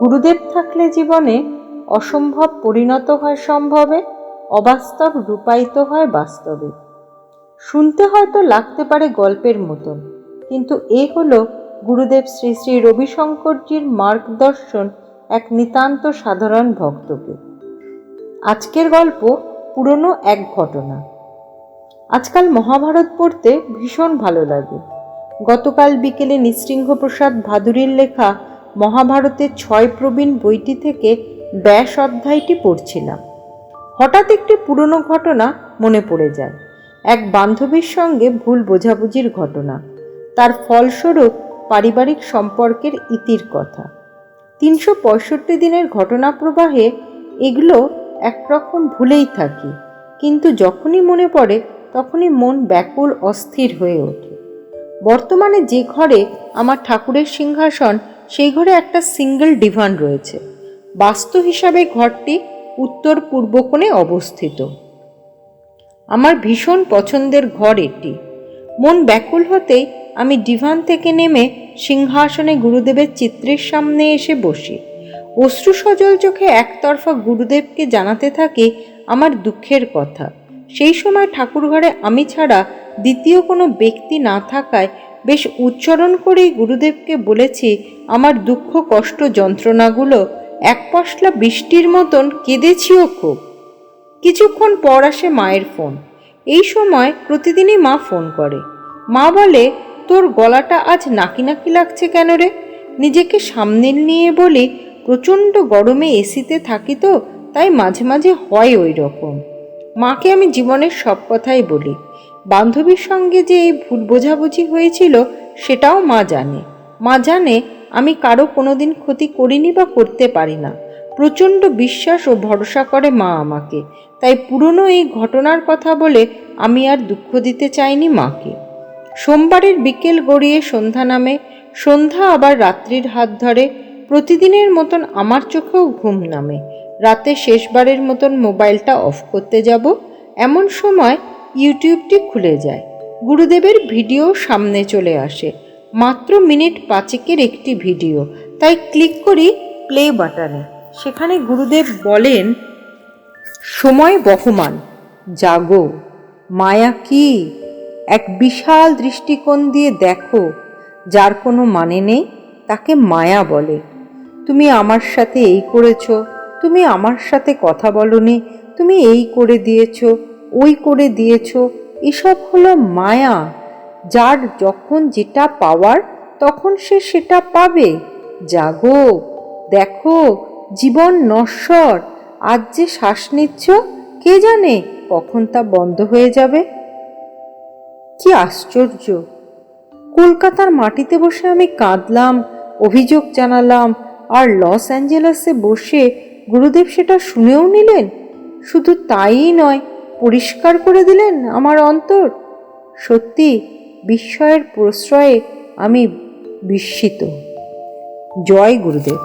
গুরুদেব থাকলে জীবনে অসম্ভব পরিণত হয় সম্ভবে, অবাস্তব রূপায়িত হয় বাস্তবে। শুনতে হয়তো লাগতে পারে গল্পের মতন, কিন্তু এ হলো গুরুদেব শ্রী শ্রী রবিশঙ্করজির মার্গদর্শন এক নিতান্ত সাধারণ ভক্তকে। আজকের গল্প পুরনো এক ঘটনা। আজকাল মহাভারত পড়তে ভীষণ ভালো লাগে। গতকাল বিকেলে নৃসিংহপ্রসাদ ভাদুরীর লেখা মহাভারতের ৬ প্রবীণ বইটি থেকে ব্যাস অধ্যায়টি পড়ছিলাম। হঠাৎ একটি পুরনো ঘটনা মনে পড়ে যায়। এক বান্ধবীর সঙ্গে ভুল বোঝাবুঝির ঘটনা, তার ফলস্বরূপ পারিবারিক সম্পর্কের ইতির কথা। ৩৬৫ দিনের ঘটনা প্রবাহে এগুলো একরকম ভুলেই থাকি, কিন্তু যখনই মনে পড়ে তখনই মন ব্যাকুল অস্থির হয়ে ওঠে। বর্তমানে যে ঘরে আমার ঠাকুরের সিংহাসন, সেই ঘরে একটা সিঙ্গেল ডিভান রয়েছে। বাস্তু হিসাবে ঘরটি উত্তর পূর্ব কোণে অবস্থিত। আমার ভীষণ পছন্দের ঘর এটি। মন ব্যাকুল হতেই আমি ডিভান থেকে নেমে সিংহাসনে গুরুদেবের চিত্রের সামনে এসে বসি। অশ্রু সজল চোখে একতরফা গুরুদেবকে জানাতে থাকি আমার দুঃখের কথা। সেই সময় ঠাকুরঘরে আমি ছাড়া দ্বিতীয় কোনো ব্যক্তি না থাকায় বেশ উচ্চারণ করেই গুরুদেবকে বলেছি আমার দুঃখ কষ্ট যন্ত্রণাগুলো এক পশলা বৃষ্টির মতন কেঁদেছিও খুব। কিছুক্ষণ পর আসে মায়ের ফোন। এই সময় প্রতিদিনই মা ফোন করে। মা বলে, তোর গলাটা আজ নাকি নাকি লাগছে কেন রে? নিজেকে সামনে নিয়ে বলি, প্রচণ্ড গরমে এসিতে থাকি তো, তাই মাঝে মাঝে হয় ওই রকম। মাকে আমি জীবনের সব কথাই বলি। বান্ধবীর সঙ্গে যে এই ভুল বোঝাবুঝি হয়েছিল সেটাও মা জানে। মা জানে আমি কারো কোনোদিন ক্ষতি করিনি বা করতে পারি না। প্রচণ্ড বিশ্বাস ও ভরসা করে মা আমাকে। তাই পুরনো এই ঘটনার কথা বলে আমি আর দুঃখ দিতে চাইনি মাকে। সোমবারের বিকেল গড়িয়ে সন্ধ্যা নামে। সন্ধ্যা আবার রাত্রির হাত ধরে। প্রতিদিনের মতন আমার চোখেও ঘুম নামে। রাতে শেষবারের মতন মোবাইলটা অফ করতে যাব, এমন সময় ইউটিউবটি খুলে যায়। গুরুদেবের ভিডিও সামনে চলে আসে। মাত্র মিনিট ৫-এর একটি ভিডিও, তাই ক্লিক করি প্লে বাটনে। সেখানে গুরুদেব বলেন, সময় বহমান, জাগো, মায়া কি? এক বিশাল দৃষ্টিকোণ দিয়ে দেখো। যার কোনো মানে নেই তাকে মায়া বলে। তুমি আমার সাথে এই করেছ, তুমি আমার সাথে কথা বলনি, তুমি এই করে দিয়েছ, ওই করে দিয়েছ, এসব হলো মায়া। যার যখন যেটা পাওয়ার তখন সে সেটা পাবে। জাগো, দেখো, জীবন নশ্বর। আজ যে শ্বাস নিচ্ছ, কে জানে কখন তা বন্ধ হয়ে যাবে। কি আশ্চর্য! কলকাতার মাটিতে বসে আমি কাঁদলাম, অভিযোগ জানালাম, আর লস অ্যাঞ্জেলেসে বসে গুরুদেব সেটা শুনেও নিলেন। শুধু তাই নয়, পরিষ্কার করে দিলেন আমার অন্তর। সত্যি বিস্ময়ের প্রশ্রয়ে আমি বিস্মিত। জয় গুরুদেব।